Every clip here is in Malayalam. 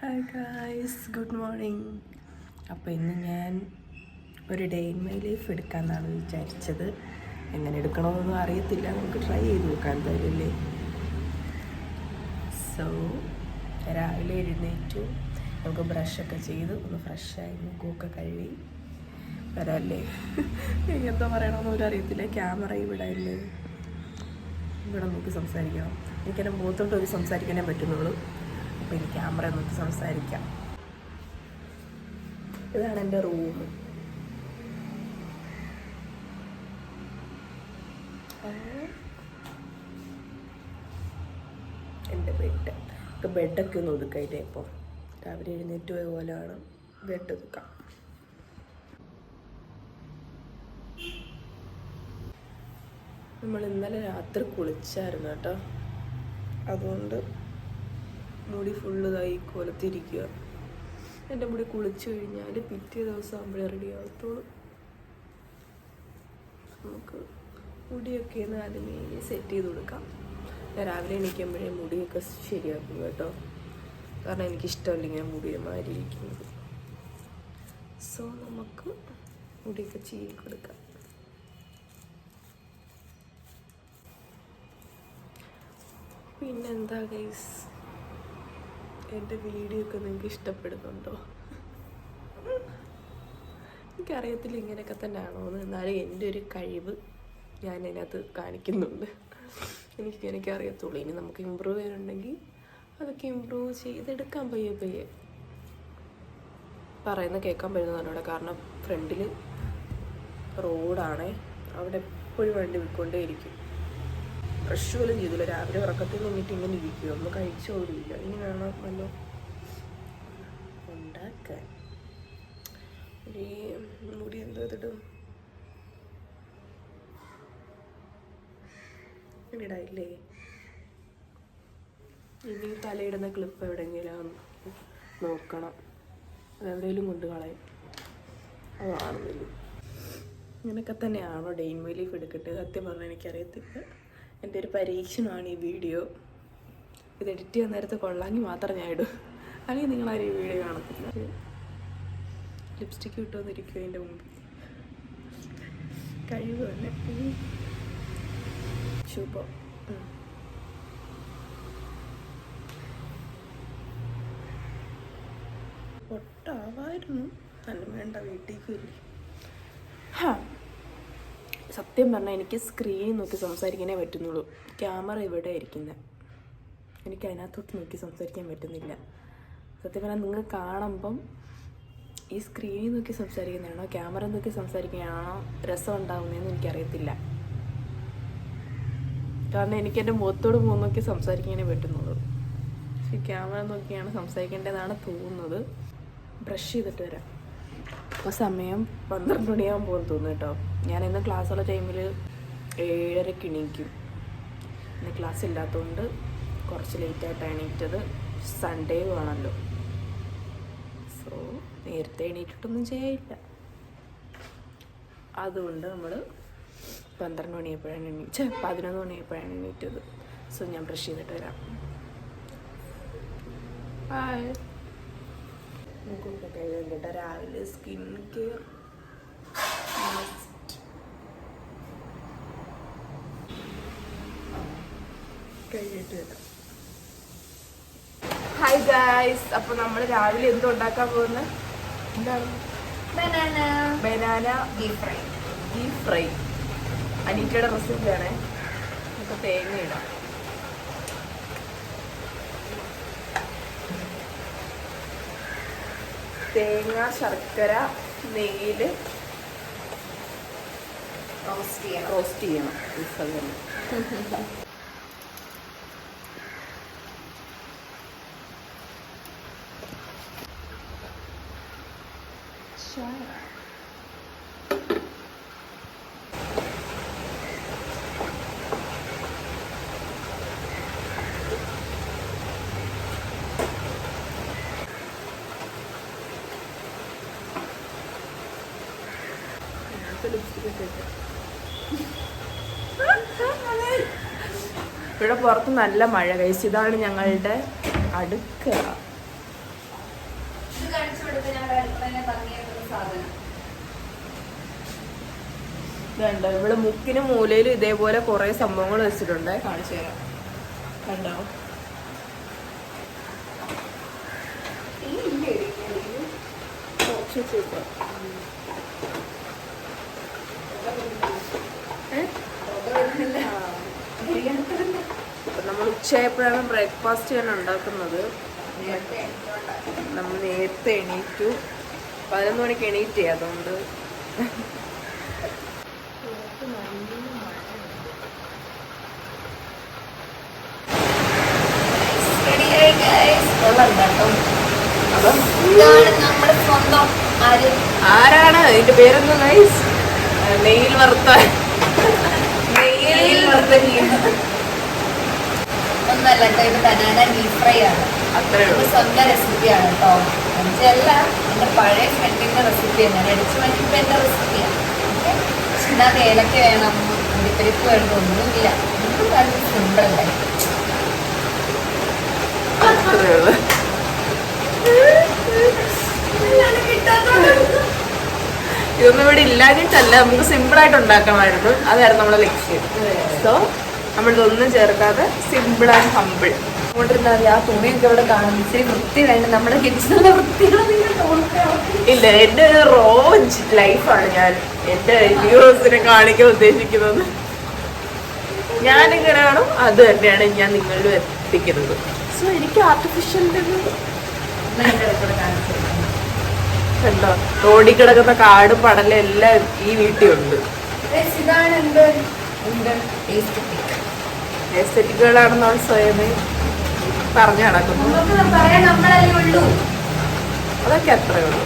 Hi guys, good morning. അപ്പോൾ ഇന്ന് ഞാൻ ഒരു ഡേ ഇൻ മൈ ലൈഫ് എടുക്കാമെന്നാണ് വിചാരിച്ചത്. എങ്ങനെ എടുക്കണമെന്നൊന്നും അറിയത്തില്ല, നമുക്ക് ട്രൈ ചെയ്ത് നോക്കാം എന്തായാലും. സോ രാവിലെ എഴുന്നേറ്റു, നമുക്ക് ബ്രഷൊക്കെ ചെയ്ത് ഒന്ന് ഫ്രഷായി മുഖമൊക്കെ കഴുകി വരാമല്ലേ. എന്താ പറയണമെന്ന് പോലും അറിയത്തില്ല. ക്യാമറ ഇവിടെ ഇല്ലേ, ഇവിടെ നോക്കി സംസാരിക്കണം. എനിക്കെൻ്റെ മുഖത്തോട്ട് നോക്കി സംസാരിക്കാനേ പറ്റുന്നുള്ളൂ. അപ്പോൾ എനിക്ക് ക്യാമറ നോക്കി സംസാരിക്കാം. ഇതാണ് എൻ്റെ റൂം. എൻ്റെ ബെഡ്. ഇപ്പോൾ ബെഡൊക്കെ ഒന്ന് ഒതുക്കായില്ലേ. ഇപ്പോൾ രാവിലെ എഴുന്നേറ്റ് പോയ പോലെയാണ് ബെഡ് ഒതുക്കാം. നമ്മൾ ഇന്നലെ രാത്രി കുളിച്ചായിരുന്നു കേട്ടോ, അതുകൊണ്ട് മുടി ഫുള്ള് ഇതായി കൊലത്തിരിക്കുക. എൻ്റെ മുടി കുളിച്ചു കഴിഞ്ഞാൽ പിറ്റേ ദിവസം ആകുമ്പോഴേ റെഡി ആകത്തുള്ളൂ. നമുക്ക് മുടിയൊക്കെ ഒന്ന് ആദ്യമേ സെറ്റ് ചെയ്ത് കൊടുക്കാം. ഞാൻ രാവിലെ എണീക്കുമ്പോഴേ മുടിയൊക്കെ ശരിയാക്കും കേട്ടോ, കാരണം എനിക്കിഷ്ടമല്ല ഇങ്ങനെ മുടിയെ മാറി ഇരിക്കുന്നത്. സോ നമുക്ക് മുടിയൊക്കെ ചീകി കൊടുക്കാം. പിന്നെന്താ ഗൈസ്, എൻ്റെ വീഡിയോ ഒക്കെ നിങ്ങൾക്ക് ഇഷ്ടപ്പെടുന്നുണ്ടോ? എനിക്കറിയത്തില്ല ഇങ്ങനെയൊക്കെ തന്നെ ആണോന്ന്, എന്നാലും എൻ്റെ ഒരു കഴിവ് ഞാൻ അതിനകത്ത് കാണിക്കുന്നുണ്ട്. എനിക്ക് അറിയത്തുള്ളൂ. ഇനി നമുക്ക് ഇമ്പ്രൂവ് ചെയ്യാനുണ്ടെങ്കിൽ അതൊക്കെ ഇമ്പ്രൂവ് ചെയ്തെടുക്കാൻ പയ്യെ പറയുന്ന കേൾക്കാൻ പറ്റുന്നതാണ്. കാരണം ഫ്രണ്ടിൽ റോഡാണേ, അവിടെ എപ്പോഴും വണ്ടി വിൽക്കൊണ്ടേയിരിക്കും. ബ്രഷ് പോലും ചെയ്തില്ല. രാവിലെ ഉറക്കത്തിൽ നിന്നിട്ട് ഇങ്ങനെ ഇരിക്കുക, ഒന്നും കഴിച്ചോടില്ല. ഇനി വേണം വല്ല ഉണ്ടാക്കാൻ. ഈ മുടി എന്തോ ഇതിടും ഇടായില്ലേ. ഇനി തലയിടുന്ന ക്ലിപ്പ് എവിടെയെങ്കിലും നോക്കണം, അതെവിടെയെങ്കിലും കൊണ്ട് കളയും. അതാണെന്നില്ല. ഇങ്ങനെയൊക്കെ തന്നെയാണോ ഡേ ഇൻ മൈ ലൈഫ് എടുക്കട്ടെ? സത്യം പറഞ്ഞാൽ എനിക്കറിയത്തില്ല. എൻ്റെ ഒരു പരീക്ഷണമാണ് ഈ വീഡിയോ. ഇത് എഡിറ്റ് ചെയ്യാൻ നേരത്തെ കൊള്ളാമെങ്കിൽ മാത്രം ഞാൻ ഇടും, അല്ലെങ്കിൽ നിങ്ങളാരും ഈ വീഡിയോ കാണത്തില്ല. ലിപ്സ്റ്റിക്ക് ഇട്ടുവന്നിരിക്കും അതിൻ്റെ മുമ്പിൽ. കഴിവ് തന്നെ സൂപ്പർ. പൊട്ടാവായിരുന്നു, നല്ല വേണ്ട വീട്ടിലേക്ക് വരില്ലേ. സത്യം പറഞ്ഞാൽ എനിക്ക് സ്ക്രീനിൽ നോക്കി സംസാരിക്കാനേ പറ്റുന്നുള്ളൂ. ക്യാമറ ഇവിടെ ഇരിക്കുന്നത്, എനിക്ക് അതിനകത്തോട്ട് നോക്കി സംസാരിക്കാൻ പറ്റുന്നില്ല. സത്യം പറഞ്ഞാൽ നിങ്ങൾ കാണുമ്പം ഈ സ്ക്രീനിൽ നോക്കി സംസാരിക്കുന്നതാണോ ക്യാമറ നോക്കി സംസാരിക്കുകയാണോ രസം ഉണ്ടാകുന്നതെന്ന് എനിക്കറിയത്തില്ല. കാരണം എനിക്ക് എൻ്റെ മുഖത്തോട് മുഖം നോക്കി സംസാരിക്കാനേ പറ്റുന്നുള്ളൂ. പക്ഷേ ക്യാമറ നോക്കിയാണ് സംസാരിക്കേണ്ടതെന്നാണ് തോന്നുന്നത്. ബ്രഷ് ചെയ്തിട്ട് വരാം. ഇപ്പോൾ സമയം 12 മണിയാകുമ്പോൾ പോകുന്നു തോന്നുന്നു കേട്ടോ. ഞാൻ ഇന്ന് ക്ലാസ്സുള്ള ടൈമിൽ 7:30 എണീക്കും. ഇന്ന് ക്ലാസ് ഇല്ലാത്തതുകൊണ്ട് കുറച്ച് ലേറ്റായിട്ടാണ് എണീറ്റത്. സൺഡേ ആണല്ലോ, സോ നേരത്തെ എണീറ്റിട്ടൊന്നും ചെയ്യില്ല. അതുകൊണ്ട് നമ്മൾ 12 മണിയായപ്പോഴാണ് 11 മണിയായപ്പോഴാണ് എണീറ്റത്. സോ ഞാൻ ബ്രഷ് ചെയ്തിട്ട് വരാം. ഹായ്. മുഖമൊക്കെ കഴുകേണ്ട രാവിലെ സ്കിൻ കെയർ കഴിഞ്ഞിട്ട് വരാം. ഹായ് ഗായ്സ്, അപ്പോൾ നമ്മൾ രാവിലെ എന്തോ ഉണ്ടാക്കാൻ പോകുന്നത്? എന്താണ്? Banana beef fry. അനീറ്റയുടെ റെസിപ്പിയാണേ. നമുക്ക് തേങ്ങ ഇടാം. തേങ്ങ, ശർക്കര, നെയ്യിൽ റോസ്റ്റ് ചെയ്യണം. ഇവിടെ പുറത്ത് നല്ല മഴ. കഴിച്ച് ഇതാണ് ഞങ്ങളുടെ അടുക്കള. ഇതുണ്ട് ഇവിടെ മുക്കിനും മൂലയിലും ഇതേപോലെ കുറെ സംഭവങ്ങൾ വെച്ചിട്ടുണ്ട്. കാണിച്ചു തരാം. കണ്ടോ? നമ്മൾ ഉച്ചയായപ്പോഴാണ് ബ്രേക്ക്ഫാസ്റ്റ് ഞാൻ ഉണ്ടാക്കുന്നത്. നമ്മൾ നേരത്തെ എണീറ്റു. 11 മണിക്ക് എണീറ്റേ. അതുകൊണ്ട് ആരാണ് ഇതിന്റെ പേരൊന്നും? നൈസ് നെയ്യിൽ വറുത്ത ഒന്നല്ല കേട്ടോ, ഇത് ബനാന ഡീപ് ഫ്രൈ ആണ്. സ്വന്തം റെസിപ്പിയാണ് കേട്ടോ. എന്നുവെച്ചല്ല, എന്റെ പഴയ ഫ്രണ്ടിന്റെ റെസിപ്പിയാണ്. ഞാൻ അടിച്ചു മാറ്റിയപ്പോ എന്റെ റെസിപ്പിയാണ്. ഇതിനകത്ത് ഏലക്ക വേണം, അണ്ടിപ്പരിപ്പ് വേണം, ഒന്നുമില്ല. ഒന്നും വളരെ സിമ്പിൾ അല്ലേ. ഇതൊന്നും ഇവിടെ ഇല്ലാഞ്ഞിട്ടല്ല, നമുക്ക് സിമ്പിൾ ആയിട്ട് ഉണ്ടാക്കണമായിരുന്നു. അതായിരുന്നു നമ്മളെ ലക്ഷ്യം. സോ നമ്മളിതൊന്നും ചേർക്കാതെ സിമ്പിൾ ആൻഡ് ഹമ്പിൾ കൊണ്ടിരുന്നാൽ മതി. ആ തുണിയൊക്കെ ഇവിടെ കാണും. ഇച്ചിരി വൃത്തി വേണ്ട. നമ്മുടെ കിച്ചണിലെ വൃത്തികൾ ഇല്ല. എന്റെ ഒരു റോ ലൈഫാണ് ഞാൻ എന്റെ വ്യൂവേഴ്സിനെ കാണിക്കാൻ ഉദ്ദേശിക്കുന്നത്. ഞാനിങ്ങനെ കാണും, അത് തന്നെയാണ് ഞാൻ നിങ്ങളിലും എത്തിക്കുന്നത്. സോ എനിക്ക് ആർട്ടിഫിഷ്യലിന്റെ കണ്ടോ, റോഡിൽ കിടക്കുന്ന കാടും പടലും എല്ലാം ഈ വീട്ടിലുണ്ട്. എസ്തെറ്റിക്കുകളാണെന്ന് സ്വയം പറഞ്ഞു നടക്കുന്നു. അതൊക്കെ അത്രേ ഉള്ളൂ.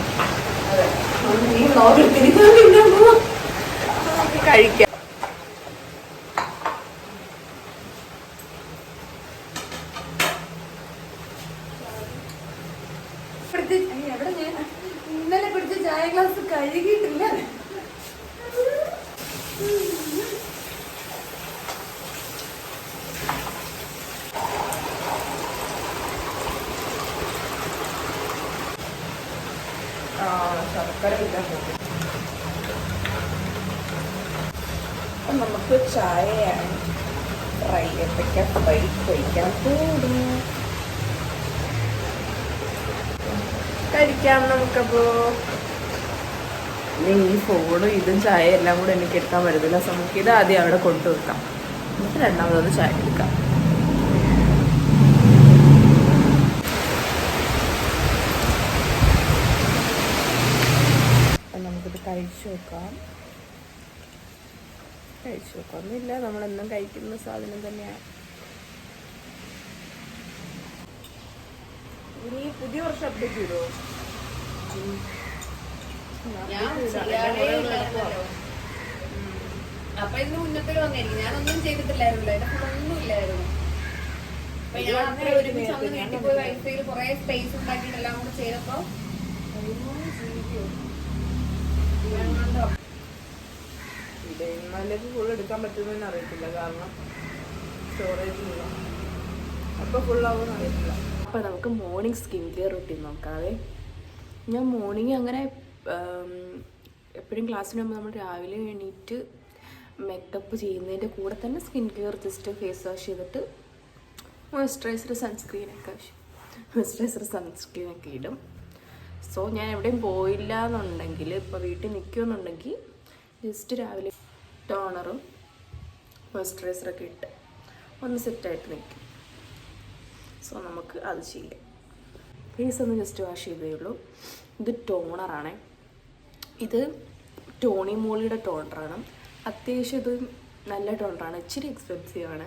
കഴിക്കാം. ഇന്നലെ പിടിച്ച ചായ ഗ്ലാസ് കഴുകിയിട്ടില്ല. നമുക്ക് ചായയാണ് ഫ്രൈ കഴിക്കാൻ കൂടും. കഴിക്കാം നമുക്കപ്പോ. ഈ ഫോണും ഇതും ചായ എല്ലാം കൂടെ എനിക്ക് എടുക്കാൻ പറ്റത്തില്ല. സോ നമുക്ക് ഇത് ആദ്യം അവിടെ കൊണ്ടുവെക്കാം, എന്നിട്ട് രണ്ടാമതൊന്ന് ചായ എടുക്കാം. നമുക്കിത് കഴിച്ചു നോക്കാം. ഒന്നുമില്ല, നമ്മളെന്നും കഴിക്കുന്ന സാധനം തന്നെയാണ്. ഇനി പുതിയ വർഷം അപ്ഡേറ്റ് ചെയ്തോ? അപ്പൊ ഇതിന് മുന്നത്തെ വന്നിരിക്കും. ഞാനൊന്നും ചെയ്തിട്ടില്ലായിരുന്നല്ലോ. എന്റെ ഒന്നും ഇല്ലായിരുന്നു. അപ്പൊ ഞാൻ അത്ര ഒരുമിച്ച് അന്ന് വീട്ടിൽ പോയി വൈഫൈയിൽ കുറെ സ്പേസ് ഉണ്ടാക്കിയിട്ട് എല്ലാം കൂടെ ചെയ്തപ്പോ ഇന്നലേക്ക് ഫുൾ എടുക്കാൻ പറ്റുമെന്ന് അറിയത്തില്ല, കാരണം സ്റ്റോറേജ് ഇല്ല. അപ്പൊ ഫുള്ളാവുമെന്ന് അറിയത്തില്ല. അപ്പോൾ നമുക്ക് മോർണിംഗ് സ്കിൻ കെയർ റൂട്ടീൻ നോക്കാവേ. ഞാൻ മോർണിംഗ് അങ്ങനെ എപ്പോഴും ക്ലാസ്സിന് പോകുമ്പോൾ നമ്മൾ രാവിലെ എണീറ്റ് മേക്കപ്പ് ചെയ്യുന്നതിൻ്റെ കൂടെ തന്നെ skin care just face wash ചെയ്തിട്ട് മോയ്സ്ചറൈസർ സൺസ്ക്രീനൊക്കെ ഇടും. സോ ഞാൻ എവിടെയും പോയില്ല എന്നുണ്ടെങ്കിൽ, ഇപ്പോൾ വീട്ടിൽ നിൽക്കുമെന്നുണ്ടെങ്കിൽ ജസ്റ്റ് രാവിലെ ടോണറും മോയ്സ്ചറൈസറൊക്കെ ഇട്ട് ഒന്ന് സെറ്റായിട്ട് നിൽക്കും. സോ നമുക്ക് അത് ചെയ്യാം. ഫേസ് ഒന്ന് ജസ്റ്റ് വാഷ് ചെയ്തേ ഉള്ളൂ. ഇത് ടോണറാണ്. ഇത് ടോണി മോളിയുടെ ടോണറാണ്. അത്യാവശ്യം ഇത് നല്ല ടോണറാണ്. ഇച്ചിരി എക്സ്പെൻസീവാണ്,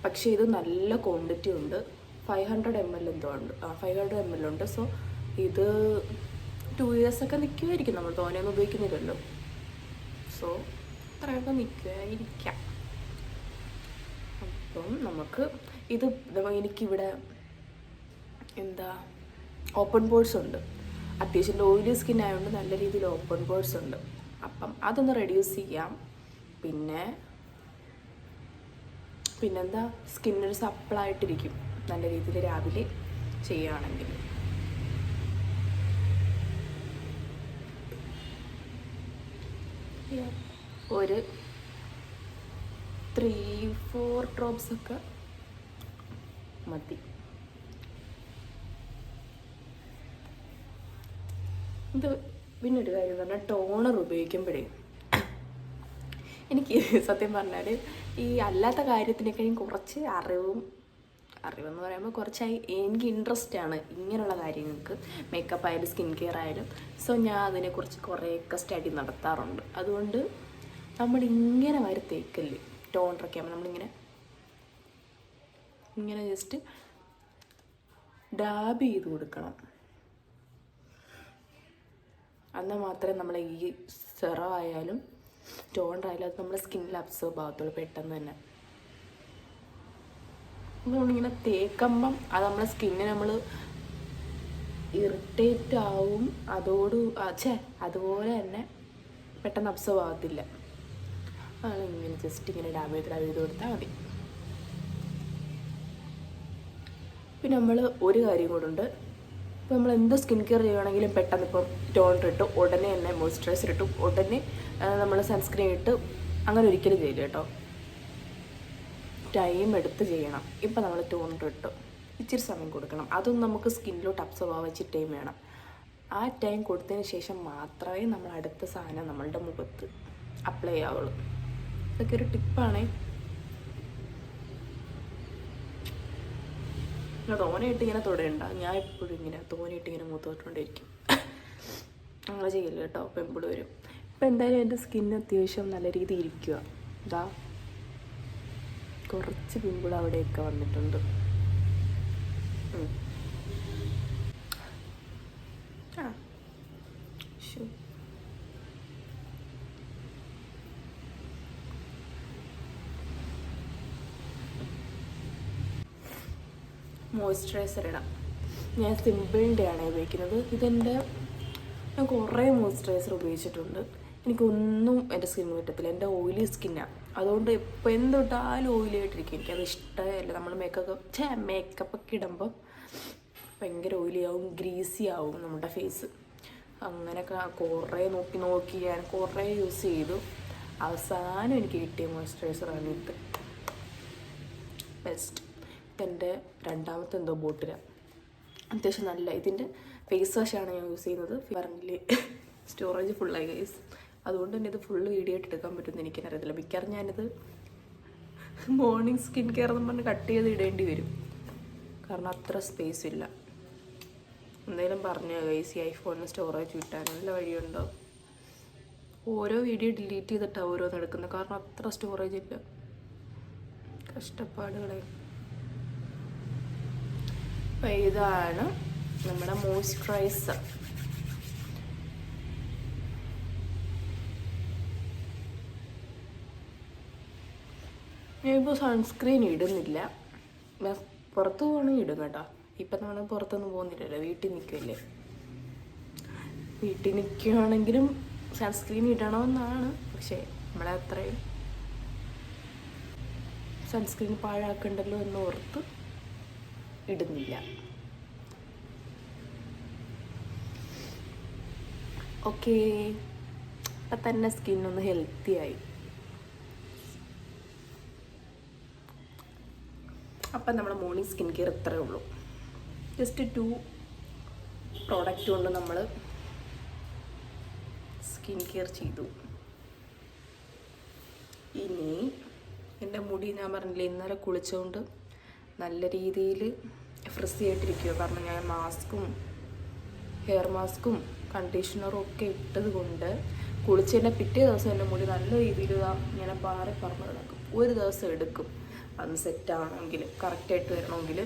പക്ഷേ ഇത് നല്ല ക്വാണ്ടിറ്റി ഉണ്ട്. 500 ml എന്തോ ഉണ്ട്. 500 ml ഉണ്ട്. സോ ഇത് 2 years ഒക്കെ നിൽക്കുമായിരിക്കും. നമ്മൾ തോനെയൊന്നും ഉപയോഗിക്കുന്നില്ലല്ലോ. സോ അത്രയൊക്കെ നിൽക്കുമായിരിക്കാം. അപ്പം നമുക്ക് ഇത് എനിക്കിവിടെ ഓപ്പൺ പോഴ്സ് ഉണ്ട്. അത്യാവശ്യം ഓയിലി സ്കിൻ ആയതുകൊണ്ട് നല്ല രീതിയിൽ ഓപ്പൺ പോഴ്സ് ഉണ്ട്. അപ്പം അതൊന്ന് റെഡ്യൂസ് ചെയ്യാം. പിന്നെന്താ, സ്കിന്നൊരു സപ്പിളായിട്ടിരിക്കും നല്ല രീതിയിൽ രാവിലെ ചെയ്യുകയാണെങ്കിൽ. ഒരു 3-4 ഡ്രോപ്സ് ഒക്കെ മതി. ഇത് പിന്നെ ഒരു കാര്യം പറഞ്ഞാൽ ടോണർ ഉപയോഗിക്കുമ്പോഴേ എനിക്ക് സത്യം പറഞ്ഞാൽ ഈ അല്ലാത്ത കാര്യത്തിനേക്കാളും കുറച്ച് അറിവെന്ന് പറയുമ്പോൾ കുറച്ചായി എനിക്ക് ഇൻട്രസ്റ്റ് ആണ് ഇങ്ങനെയുള്ള കാര്യങ്ങൾക്ക്, മേക്കപ്പ് ആയാലും സ്കിൻ കെയർ ആയാലും. സോ ഞാൻ അതിനെക്കുറിച്ച് കുറേയൊക്കെ സ്റ്റഡി നടത്താറുണ്ട്. അതുകൊണ്ട് നമ്മളിങ്ങനെ വരെ തേക്കല്ലേ ടോണറൊക്കെ ആകുമ്പോൾ ഇങ്ങനെ ജസ്റ്റ് ഡാബ് ചെയ്ത് കൊടുക്കണം. എന്നാൽ മാത്രമേ നമ്മളെ ഈ സെറം ആയാലും ടോണർ ആയാലും അത് നമ്മുടെ സ്കിന്നിൽ അബ്സോർബ് ആകത്തുള്ളൂ പെട്ടെന്ന് തന്നെ. നമ്മളിങ്ങനെ തേക്കുമ്പം അത് നമ്മളെ സ്കിന്നിന് നമ്മൾ ഇറിറ്റേറ്റ് ആവും. അതുപോലെ തന്നെ പെട്ടെന്ന് അബ്സോർബ് ആകത്തില്ല. ഇങ്ങനെ ജസ്റ്റ് ഇങ്ങനെ ഡാബ് ചെയ്ത് കൊടുത്താൽ മതി. പിന്നെ നമ്മൾ ഒരു കാര്യം കൂടുണ്ട്, ഇപ്പോൾ നമ്മൾ എന്ത് സ്കിൻ കെയർ ചെയ്യുകയാണെങ്കിലും പെട്ടെന്ന് ഇപ്പം ടോണർ ഇട്ട് ഉടനെ തന്നെ മോയ്സ്ചറൈസർ ഇട്ടു ഉടനെ നമ്മൾ സൺസ്ക്രീൻ ഇട്ട് അങ്ങനെ ഒരിക്കലും ചെയ്യില്ല കേട്ടോ. ടൈം എടുത്ത് ചെയ്യണം. ഇപ്പം നമ്മൾ ടോണർ ഇട്ട് ഇച്ചിരി സമയം കൊടുക്കണം. അതും നമുക്ക് സ്കിന്നിലോട്ട് അബ്സോർബ് ആവാൻ ഇച്ചിരി ടൈം വേണം. ആ ടൈം കൊടുത്തതിന് ശേഷം മാത്രമേ നമ്മൾ അടുത്ത സാധനം നമ്മളുടെ മുഖത്ത് അപ്ലൈ ആവുള്ളൂ. ഇതൊക്കെ ഒരു ടിപ്പാണേ. തോനെയിട്ട് ഇങ്ങനെ തൊടയണ്ട. ഞാൻ എപ്പോഴും ഇങ്ങനെ തോനെയിട്ട് ഇങ്ങനെ മൂത്തോട്ടുകൊണ്ടിരിക്കും. അങ്ങനെ ചെയ്യില്ല കേട്ടോ, പിമ്പിൾ വരും. ഇപ്പം എന്തായാലും എൻ്റെ സ്കിന്ന് അത്യാവശ്യം നല്ല രീതിയിൽ ഇരിക്കുക. ഇതാ കുറച്ച് പിമ്പിൾ അവിടെയൊക്കെ വന്നിട്ടുണ്ട്. മോയ്സ്ചറൈസർ ഇടാം. ഞാൻ സിമ്പിളിൻ്റെ ആണ് ഉപയോഗിക്കുന്നത്. ഞാൻ കുറേ മോയ്സ്ചറൈസർ ഉപയോഗിച്ചിട്ടുണ്ട്. എനിക്കൊന്നും എൻ്റെ സ്കിന്നിന് പറ്റത്തില്ല. എൻ്റെ ഓയിലി സ്കിന്നാണ്. അതുകൊണ്ട് ഇപ്പോൾ എന്തൊട്ടാലും ഓയിലി ആയിട്ടിരിക്കും. എനിക്കത് ഇഷ്ടമല്ല. നമ്മൾ മേക്കപ്പൊക്കെ ഇടുമ്പം ഭയങ്കര ഓയിലി ആവും, ഗ്രീസി ആവും നമ്മുടെ ഫേസ്. അങ്ങനെയൊക്കെ കുറേ നോക്കി ഞാൻ കുറേ യൂസ് ചെയ്തു. അവസാനം എനിക്ക് കിട്ടിയ മോയ്സ്ചറൈസറാണ് ഇത്. ബെസ്റ്റ്. എൻ്റെ രണ്ടാമത്തെ എന്തോ ബോട്ടിലാണ്. അത്യാവശ്യം നല്ല ഇതിൻ്റെ ഫേസ് വാഷാണ് ഞാൻ യൂസ് ചെയ്യുന്നത്. പറഞ്ഞില്ലേ സ്റ്റോറേജ് ഫുള്ളായി ഗൈസ്. അതുകൊണ്ട് തന്നെ ഇത് ഫുള്ള് വീഡിയോ ആയിട്ട് എടുക്കാൻ പറ്റുമെന്ന് എനിക്കറിയത്തില്ല. മിക്കവാറും ഞാനിത് മോർണിംഗ് സ്കിൻ കെയർ എന്ന് പറഞ്ഞ് കട്ട് ചെയ്ത് ഇടേണ്ടി വരും. കാരണം അത്ര സ്പേസ് ഇല്ല. എന്തായാലും പറഞ്ഞു ഗൈസ്, ഈ ഐഫോണിന് സ്റ്റോറേജ് കിട്ടാൻ നല്ല വഴിയുണ്ടോ? ഓരോ വീഡിയോ ഡിലീറ്റ് ചെയ്തിട്ടാണ് ഓരോന്ന് എടുക്കുന്നത്. കാരണം അത്ര സ്റ്റോറേജ് ഇല്ല. കഷ്ടപ്പാടുകളെ. അപ്പം ഇതാണ് നമ്മുടെ മോയ്സ്ചറൈസർ. ഞാനിപ്പോൾ സൺസ്ക്രീൻ ഇടുന്നില്ല. പുറത്ത് പോകണമെങ്കിൽ ഇടും കേട്ടോ. ഇപ്പം നമ്മൾ പുറത്തൊന്നും പോകുന്നില്ലല്ലോ, വീട്ടിൽ നിൽക്കുമല്ലേ. വീട്ടിൽ നിൽക്കുകയാണെങ്കിലും സൺസ്ക്രീൻ ഇടണമെന്നാണ്. പക്ഷേ നമ്മളെ അത്രയും സൺസ്ക്രീൻ പാഴാക്കണ്ടല്ലോ എന്ന് ഓർത്ത് ഇടുന്നില്ല. ഓക്കേ, അപ്പം തന്നെ സ്കിന്നൊന്ന് ഹെൽത്തി ആയി. അപ്പം നമ്മുടെ മോർണിംഗ് സ്കിൻ കെയർ ഇത്രയേ ഉള്ളൂ. ജസ്റ്റ് 2 പ്രോഡക്റ്റ് കൊണ്ട് നമ്മൾ സ്കിൻ കെയർ ചെയ്തു. ഇനി എൻ്റെ മുടി ഞാൻ പറഞ്ഞില്ലേ ഇന്നലെ കുളിച്ചുകൊണ്ട് നല്ല രീതിയിൽ ഫ്രിസി ആയിട്ടിരിക്കുക. കാരണം ഞാൻ ഹെയർ മാസ്കും കണ്ടീഷണറും ഒക്കെ ഇട്ടത് കൊണ്ട് കുളിച്ചതിൻ്റെ പിറ്റേ ദിവസം എൻ്റെ മുടി നല്ല രീതിയിൽ ഇങ്ങനെ പറന്ന് കിടക്കും. ഒരു ദിവസം എടുക്കും അന്ന് സെറ്റാണെങ്കിൽ, കറക്റ്റായിട്ട് വരണമെങ്കിൽ.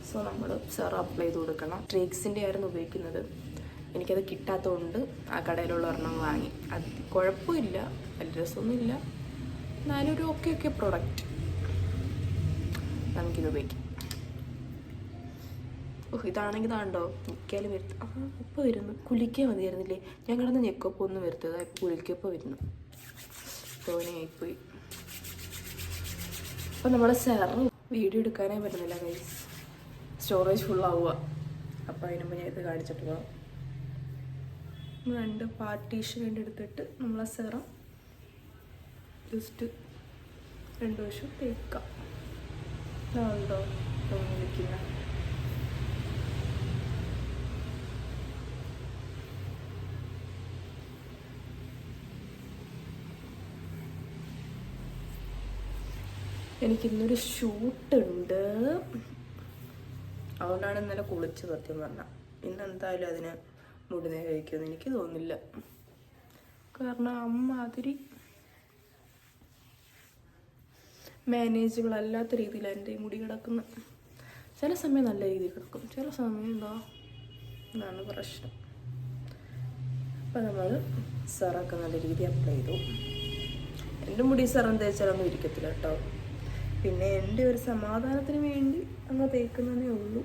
സോ നമ്മൾ സെറം അപ്ലൈ ചെയ്ത് കൊടുക്കണം. ട്രീക്സിൻ്റെ ആയിരുന്നു ഉപയോഗിക്കുന്നത്. എനിക്കത് കിട്ടാത്തതുകൊണ്ട് ആ കടയിലുള്ള ഒരെണ്ണം വാങ്ങി. അത് കുഴപ്പമില്ല, വലിയ രസമൊന്നുമില്ല, എന്നാലും ഒരു ഓക്കെ പ്രോഡക്റ്റ്. നമുക്കിത് ഉപയോഗിക്കാം. ഇതാണെങ്കിൽ ഇതാണ്ടോ മിക്കാലും വരുത്ത്. ഇപ്പോൾ വരുന്നു. കുലിക്കാൻ മതിയായിരുന്നില്ലേ? ഞാൻ കിടന്ന് ഞെക്കപ്പം ഒന്ന് വരുത്തത്. കുലിക്കപ്പോൾ വരുന്നു. തോനെയായിപ്പോയി. അപ്പം നമ്മൾ സെറം വീഡിയോ എടുക്കാനേ പറ്റുന്നില്ല ഗൈസ്. സ്റ്റോറേജ് ഫുള്ളാവുക. അപ്പോൾ അതിന് മുന്നേ ഇത് കാണിച്ചിട്ട് പോകാം. 2 പാർട്ടീഷൻ എടുത്തിട്ട് നമ്മൾ സെറം ജസ്റ്റ് 2 വശം തേക്കാം. ഇതാണല്ലോ വിളിക്കുന്ന. എനിക്കിന്നൊരു ഷൂട്ടുണ്ട്, അതുകൊണ്ടാണ് ഇന്നലെ കുളിച്ച് സത്യം പറഞ്ഞാൽ. ഇന്നെന്തായാലും അതിന് മുടി കഴിക്കുമെന്ന് എനിക്ക് തോന്നുന്നില്ല. കാരണം അമ്മാതിരി മാനേജബിൾ അല്ലാത്ത രീതിയിൽ എൻ്റെ മുടി കിടക്കുന്നത്. ചില സമയം നല്ല രീതിയിൽ കിടക്കും, ചില സമയം ഇതാണ് പ്രശ്നം. അപ്പം നമ്മൾ സെറൊക്കെ നല്ല രീതിയിൽ അപ്ലൈ ചെയ്തു. എൻ്റെ മുടി സെറം തേച്ചാലൊന്നും ഇരിക്കത്തില്ല കേട്ടോ. പിന്നെ എൻ്റെ ഒരു സമാധാനത്തിന് വേണ്ടി അങ്ങ് തേക്കുന്നതേ ഉള്ളൂ.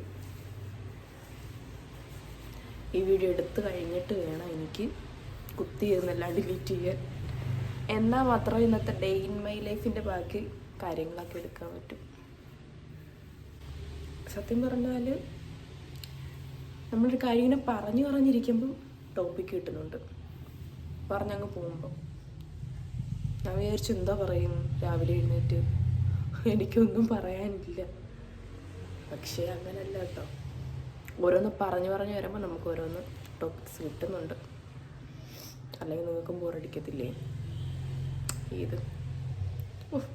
ഈ വീഡിയോ എടുത്ത് കഴിഞ്ഞിട്ട് വേണം എനിക്ക് കുത്തി ചെയ്യുന്നെല്ലാം ഡിലീറ്റ് ചെയ്യാൻ. എന്നാൽ മാത്രമേ ഇന്നത്തെ ഡേ ഇൻ മൈ ലൈഫിൻ്റെ ബാക്കി കാര്യങ്ങളൊക്കെ എടുക്കാൻ പറ്റും. സത്യം പറഞ്ഞാൽ നമ്മളൊരു കാര്യം ഇങ്ങനെ പറഞ്ഞിരിക്കുമ്പം ടോപ്പിക്ക് കിട്ടുന്നുണ്ട്. പറഞ്ഞങ്ങ് പോകുമ്പോൾ ഞാൻ വിചാരിച്ചു എന്താ പറയും രാവിലെ എഴുന്നേറ്റ്, എനിക്കൊന്നും പറയാനില്ല. പക്ഷേ അങ്ങനല്ല കേട്ടോ. ഓരോന്ന് പറഞ്ഞു വരുമ്പോൾ നമുക്ക് ഓരോന്ന് ടോപ്പിക്സ് കിട്ടുന്നുണ്ട്. അല്ലെങ്കിൽ നിങ്ങൾക്കും ബോറടിക്കത്തില്ലേ ഇത്?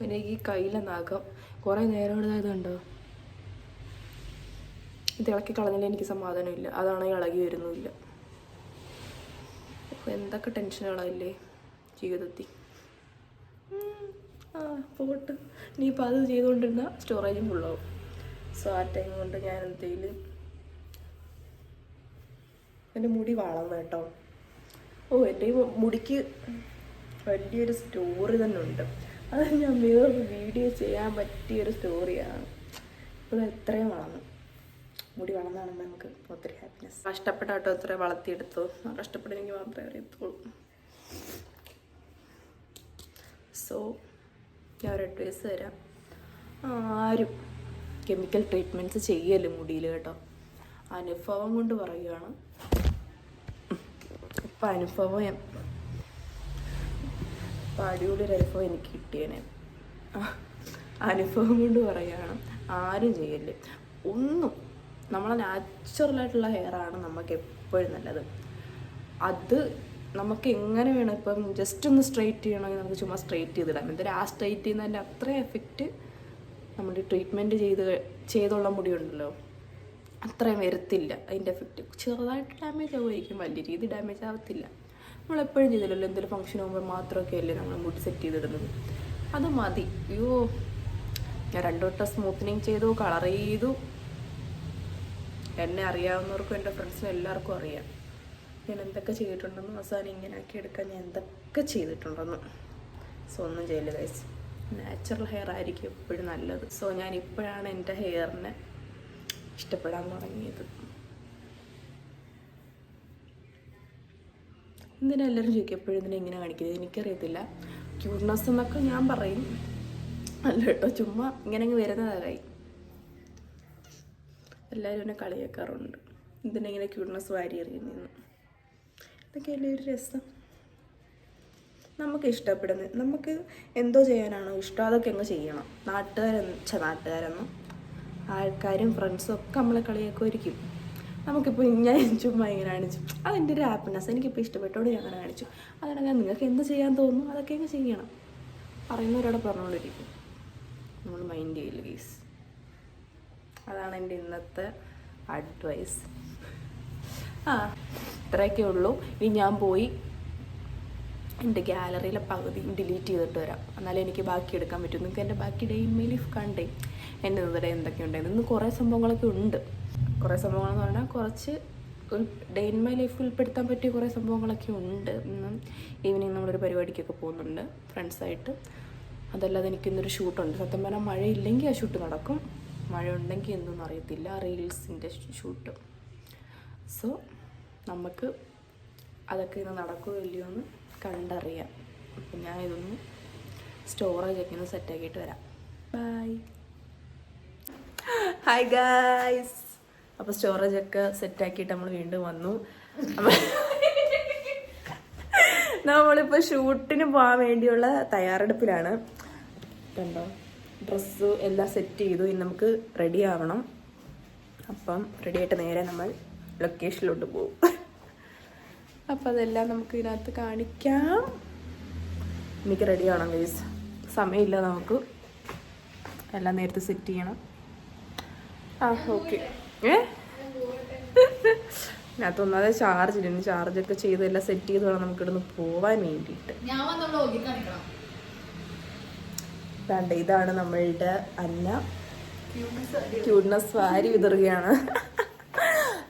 എനിക്ക് ഈ കയ്യിലെ നഖം കുറേ നേരം ഇതായതുണ്ടോ, ഇത് ഇളക്കി കളഞ്ഞാൽ എനിക്ക് സമാധാനമില്ല. അതാണെങ്കിൽ ഇളകി വരുന്നുമില്ല. എന്തൊക്കെ ടെൻഷനുകളല്ലേ ജീവിതത്തിൽ. പോട്ട് ഇനിയിപ്പോൾ അത് ചെയ്തുകൊണ്ടിരുന്ന സ്റ്റോറേജും ഫുള്ളാവും. സോ ആ ടൈം കൊണ്ട് ഞാൻ എന്തെങ്കിലും എൻ്റെ മുടി വളർന്നു കേട്ടോ. എൻ്റെ ഈ മുടിക്ക് വലിയൊരു സ്റ്റോറി തന്നെ ഉണ്ട്. അത് ഞാൻ വേറൊരു വീഡിയോ ചെയ്യാൻ പറ്റിയൊരു സ്റ്റോറിയാണ്. ഇപ്പോൾ എത്രയും വളർന്നു, മുടി വളർന്നാണെന്ന് നമുക്ക് ഒത്തിരി ഹാപ്പിനെസ്. കഷ്ടപ്പെട്ടാട്ടോ എത്ര വളർത്തിയെടുത്തു. കഷ്ടപ്പെട്ടെനിക്ക് മാത്രമേ അറിയത്തുള്ളൂ. സോ ഞാൻ ഒരു അഡ്വൈസ് തരാം. ആരും കെമിക്കൽ ട്രീറ്റ്മെൻറ്റ്സ് ചെയ്യല് മുടിയിൽ കേട്ടോ. അനുഭവം കൊണ്ട് പറയുകയാണ്. ഇപ്പം അടിപൊളിയൊരു അനുഭവം എനിക്ക് കിട്ടിയേനെ. അനുഭവം കൊണ്ട് പറയുകയാണ്, ആരും ചെയ്യല്ലേ. ഒന്നും നമ്മളെ നാച്ചുറലായിട്ടുള്ള ഹെയറാണ് നമുക്ക് എപ്പോഴും നല്ലത്. അത് നമുക്ക് എങ്ങനെ വേണം, ഇപ്പം ജസ്റ്റ് ഒന്ന് സ്ട്രെയിറ്റ് ചെയ്യണമെങ്കിൽ നമുക്ക് ചുമ്മാ സ്ട്രെയിറ്റ് ചെയ്തിടാം. എന്തായാലും ആ സ്ട്രെയിറ്റ് ചെയ്യുന്നതിൻ്റെ അത്രയും എഫക്റ്റ് നമ്മുടെ ട്രീറ്റ്മെൻറ്റ് ചെയ്തുള്ള മുടി ഉണ്ടല്ലോ അത്രയും വരത്തില്ല. അതിൻ്റെ എഫക്റ്റ് ചെറുതായിട്ട് ഡാമേജ് ആവുമായിരിക്കും, വലിയ രീതി ഡാമേജ് ആവത്തില്ല. നമ്മളെപ്പോഴും ചെയ്തില്ലല്ലോ, എന്തെങ്കിലും ഫംഗ്ഷൻ ആകുമ്പോൾ മാത്രമൊക്കെ അല്ലേ നമ്മൾ മുടി സെറ്റ് ചെയ്തിടുന്നത്. അത് മതി. അയ്യോ, ഞാൻ 2 വട്ടം സ്മൂത്തനിങ് ചെയ്തു, കളർ ചെയ്തു. എന്നെ അറിയാവുന്നവർക്കും എൻ്റെ ഫ്രണ്ട്സിനും എല്ലാവർക്കും അറിയാം ഞാൻ എന്തൊക്കെ ചെയ്തിട്ടുണ്ടെന്ന്. അവസാനം ഇങ്ങനെ ആക്കി എടുക്കാൻ ഞാൻ എന്തൊക്കെ ചെയ്തിട്ടുണ്ടെന്ന്. സോ ഒന്നും ചെയ്യില്ല ഗൈസ്. നാച്ചുറൽ ഹെയർ ആയിരിക്കും എപ്പോഴും നല്ലത്. സോ ഞാൻ ഇപ്പോഴാണ് എൻ്റെ ഹെയറിനെ ഇഷ്ടപ്പെടാൻ തുടങ്ങിയത്. എന്തിനാ എല്ലാവരും ചോദിക്കും എപ്പോഴും ഇതിനെ ഇങ്ങനെ കാണിക്കുന്നത്? എനിക്കറിയത്തില്ല. ക്യൂട്ട്നെസ് എന്നൊക്കെ ഞാൻ പറയും, അല്ല കേട്ടോ, ചുമ്മാ ഇങ്ങനെ അങ്ങ് വരുന്നതായി. എല്ലാവരും എന്നെ കളിയാക്കാറുണ്ട്, ഇതിനെങ്ങനെ ക്യൂട്ട്നെസ് വാരി എറിയുന്നതെന്ന്. ഇതൊക്കെയല്ലേ ഒരു രസം. നമുക്ക് ഇഷ്ടപ്പെടുന്നത്, നമുക്ക് എന്തോ ചെയ്യാനാണോ ഇഷ്ടം അതൊക്കെ അങ്ങ് ചെയ്യണം. നാട്ടുകാരെന്നും ആൾക്കാരും ഫ്രണ്ട്സും ഒക്കെ നമ്മളെ കളിയാക്കുമായിരിക്കും. നമുക്കിപ്പോൾ ഞാൻ ചുമ്മാ ഇങ്ങനെ കാണിച്ചു, അതെൻ്റെ ഒരു ഹാപ്പിനെസ്. എനിക്കിപ്പോൾ ഇഷ്ടപ്പെട്ടോട് ഞാൻ അങ്ങനെ കാണിച്ചു. അതാണെങ്കിൽ നിങ്ങൾക്ക് എന്ത് ചെയ്യാൻ തോന്നുന്നു അതൊക്കെ അങ്ങ് ചെയ്യണം. പറയുന്നവരോട് പറഞ്ഞുകൊണ്ടിരിക്കും, നമ്മൾ മൈൻഡ് ചെയ്യില്ല ഗീസ്. അതാണ് എൻ്റെ ഇന്നത്തെ അഡ്വൈസ്. ഇത്രയൊക്കെ ഉള്ളൂ. ഇനി ഞാൻ പോയി എൻ്റെ ഗാലറിയിലെ പകുതി ഡിലീറ്റ് ചെയ്തിട്ട് വരാം. എന്നാലേ എനിക്ക് ബാക്കി എടുക്കാൻ പറ്റും. നിങ്ങൾക്ക് എൻ്റെ ബാക്കി ഡേ ഇൻ മൈ ലൈഫ് കണ്ടേ എൻ്റെ ഇന്നത്തെ എന്തൊക്കെ ഉണ്ടായിരുന്നു. ഇന്ന് കുറേ സംഭവങ്ങളൊക്കെ ഉണ്ട്. കുറേ സംഭവങ്ങളെന്ന് പറഞ്ഞാൽ കുറച്ച് ഡേ ഇൻ മൈ ലൈഫ് ഉൾപ്പെടുത്താൻ പറ്റിയ കുറേ സംഭവങ്ങളൊക്കെ ഉണ്ട്. ഇന്ന് ഈവനിങ് നമ്മളൊരു പരിപാടിക്കൊക്കെ പോകുന്നുണ്ട് ഫ്രണ്ട്സായിട്ട്. അതല്ലാതെ എനിക്കിന്നൊരു ഷൂട്ടുണ്ട്. സത്യം പറഞ്ഞാൽ മഴയില്ലെങ്കിൽ ആ ഷൂട്ട് നടക്കും, മഴ ഉണ്ടെങ്കിൽ എന്തൊന്നും അറിയത്തില്ല. റീൽസിൻ്റെ ഷൂട്ട്. സോ നമുക്ക് അതൊക്കെ ഇന്ന് നടക്കുമോ ഇല്ലയോ എന്ന് കണ്ടറിയാം. അപ്പം ഞാൻ ഇതൊന്ന് സ്റ്റോറേജൊക്കെ ഒന്ന് സെറ്റാക്കിയിട്ട് വരാം. ബൈ. Hi guys. അപ്പോൾ സ്റ്റോറേജൊക്കെ സെറ്റാക്കിയിട്ട് നമ്മൾ വീണ്ടും വന്നു. നമ്മളിപ്പോൾ ഷൂട്ടിന് പോകാൻ വേണ്ടിയുള്ള തയ്യാറെടുപ്പിലാണ്. കണ്ടോ, ഡ്രസ്സ് എല്ലാം സെറ്റ് ചെയ്തു. ഇനി നമുക്ക് റെഡി ആവണം. അപ്പം റെഡി ആയിട്ട് നേരെ നമ്മൾ ലൊക്കേഷനിലോട്ട് പോകും. അപ്പം അതെല്ലാം നമുക്ക് ഇതിനകത്ത് കാണിക്കാം. എനിക്ക് റെഡി ആവണം ഗൈസ്, സമയമില്ല നമുക്ക്. എല്ലാം നേരത്തെ സെറ്റ് ചെയ്യണം. ഓക്കെ. അതിനകത്തൊന്നാതെ ചാർജ് ഇല്ല. ചാർജൊക്കെ ചെയ്ത് എല്ലാം സെറ്റ് ചെയ്ത് വേണം നമുക്ക് ഇവിടുന്ന് പോവാൻ വേണ്ടിയിട്ട്. ഇതാണ് നമ്മളുടെ അന്ന. ക്യൂട്ട്നെസ് വാരി വിതറുകയാണ്.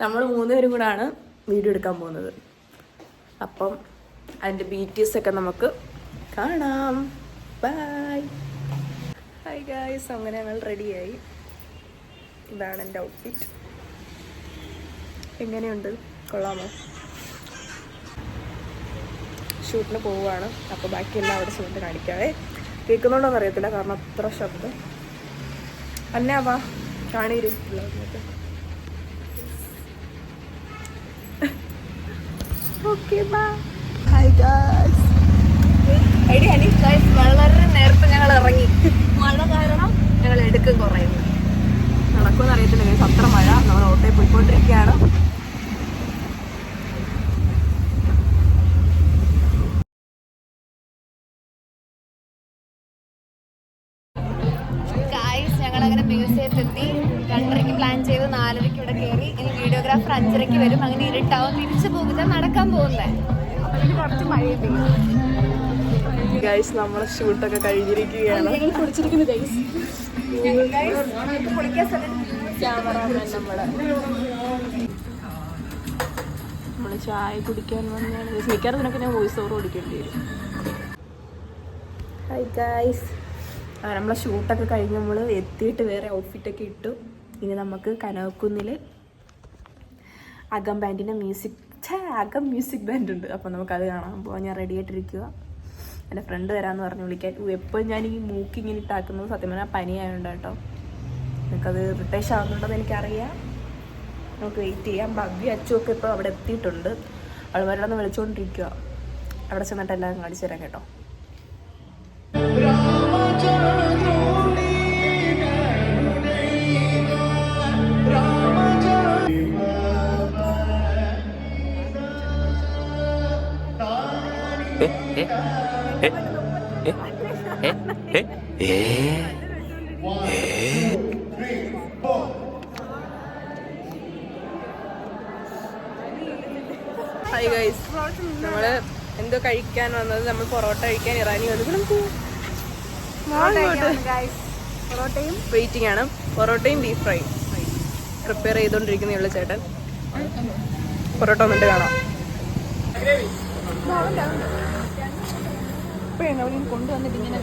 നമ്മൾ 3 പേരും കൂടാണ് വീഡിയോ എടുക്കാൻ പോകുന്നത്. അപ്പം അതിൻ്റെ BTS ഒക്കെ നമുക്ക് കാണാം. ബൈ. ഹായ് ഗായ്സ്, അങ്ങനെ ഞങ്ങൾ റെഡിയായി. ഇതാണ് എൻ്റെ ഔട്ട്ഫിറ്റ്. എങ്ങനെയുണ്ട്, കൊള്ളാമോ? ഷൂട്ടിന് പോവുകയാണ്. അപ്പോൾ ബാക്കിയെല്ലാം അവിടെ ചെന്നിട്ട് കാണിക്കാവേ. കേൾക്കുന്നുണ്ടോയെന്ന് അറിയത്തില്ല, കാരണം അത്ര ശബ്ദം. അന്നെ വാ കാണിയിരിക്കില്ല. Okay bye. Hi guys. വളരെ നേരത്തെ ഞങ്ങൾ ഇറങ്ങി. മഴ കാരണം ഞങ്ങൾ എടുക്കും കുറയുന്നു. നടക്കുമെന്ന് അറിയത്തില്ല ഗൈസ്, അത്ര മഴ. നമ്മൾ ഓട്ടോയിൽ പോയിക്കൊണ്ടിരിക്കുകയാണ്. ഞങ്ങളങ്ങനെ മ്യൂസിയത്തെത്തി. 2:30 പ്ലാൻ ചെയ്ത് 4:30 ഇവിടെ കയറി. ഇനി വീഡിയോഗ്രാഫർ 5:30 വരും. അങ്ങനെ ഇരുട്ടാവും. തിരിച്ചു പോകുക നടക്കാൻ പോകുന്നത്. കുറച്ച് മഴയുണ്ട് ഗൈസ്. നമ്മളെ ഷൂട്ടൊക്കെ കഴിഞ്ഞിരിക്കുകയാണ്. നമ്മള് ചായ കുടിക്കാൻ വന്നതാണ്. മിക്കവാറും ഇതിനൊക്കെ ഞാൻ വോയിസ് ഓവർ കൊടുക്കേണ്ടി വരും. Hi guys. നമ്മളെ ഷൂട്ടൊക്കെ കഴിഞ്ഞ് നമ്മൾ എത്തിയിട്ട് വേറെ ഔട്ട്ഫിറ്റൊക്കെ ഇട്ടു. ഇനി നമുക്ക് കനകക്കുന്നിൽ അകം ബാൻഡിൻ്റെ അകം മ്യൂസിക് ബാൻഡ് ഉണ്ട്. അപ്പം നമുക്കത് കാണാൻ പോകാൻ ഞാൻ റെഡി ആയിട്ടിരിക്കുക. എൻ്റെ ഫ്രണ്ട് വരാമെന്ന് പറഞ്ഞ് വിളിക്കാൻ. എപ്പോഴും ഞാൻ ഈ മൂക്ക് ഇങ്ങനെ ഇട്ടാക്കുന്നത് സത്യം പറഞ്ഞാൽ പനിയായതുകൊണ്ട് കേട്ടോ. എനിക്കത് ഇറിറ്റേഷൻ ആകുന്നുണ്ടെന്ന് എനിക്കറിയാം. നമുക്ക് വെയിറ്റ് ചെയ്യാം. ബഗ്ഗി അച്ചുമൊക്കെ ഇപ്പോൾ അവിടെ എത്തിയിട്ടുണ്ട്. അവൾമാരുടെ ഒന്ന് വിളിച്ചുകൊണ്ടിരിക്കുക. അവിടെ ചെന്നിട്ട് എല്ലാം കാണിച്ചു തരാം കേട്ടോ. ഹായ് ഗൈസ്, നമ്മള് എന്തോ കഴിക്കാൻ വന്നത്. നമ്മൾ പൊറോട്ട കഴിക്കാൻ ഇറാനി വന്നത്. പൊറോട്ടയും വെയിറ്റിംഗ് ആണ്. പൊറോട്ടയും ബീഫ് ഫ്രൈയും പ്രിപ്പയർ ചെയ്തോണ്ടിരിക്കുന്നേ ഉള്ളു ചേട്ടൻ. പൊറോട്ട വന്നിട്ട് കാണാം. കൊണ്ടുവന്നിട്ട് ഇങ്ങനെ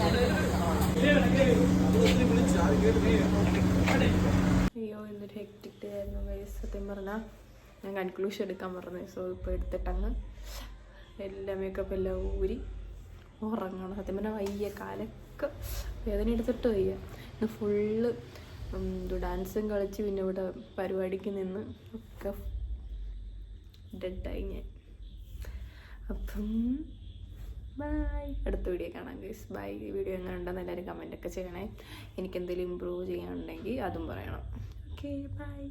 അയ്യോ, എന്തൊരു ഹെക്ടിക് ഡേ ആയിരുന്നു ഗൈസ്. സത്യം പറഞ്ഞാൽ ഞാൻ കൺക്ലൂഷൻ എടുക്കാൻ പറഞ്ഞു. സോ ഇപ്പോൾ എടുത്തിട്ടങ്ങ് എല്ലാ മേക്കപ്പ് എല്ലാം ഊരി ഉറങ്ങണം. സത്യം പറഞ്ഞാൽ വയ്യ, കാലൊക്കെ വേദന എടുത്തിട്ട് വയ്യ. ഇന്ന് ഫുള്ള് ഡാൻസും കളിച്ച് പിന്നെ ഇവിടെ പരിപാടിക്ക് നിന്ന് ഒക്കെ ഡെഡായി ഞാൻ. അപ്പം ബൈ. അടുത്ത വീഡിയോ കാണാം ഗൈസ്. ബൈ. വീഡിയോ എങ്ങനെ ഉണ്ടെന്ന് എല്ലാവരും കമൻറ്റൊക്കെ ചെയ്യണേ. എനിക്കെന്തെങ്കിലും ഇമ്പ്രൂവ് ചെയ്യാനുണ്ടെങ്കിൽ അതും പറയണം. Okay bye.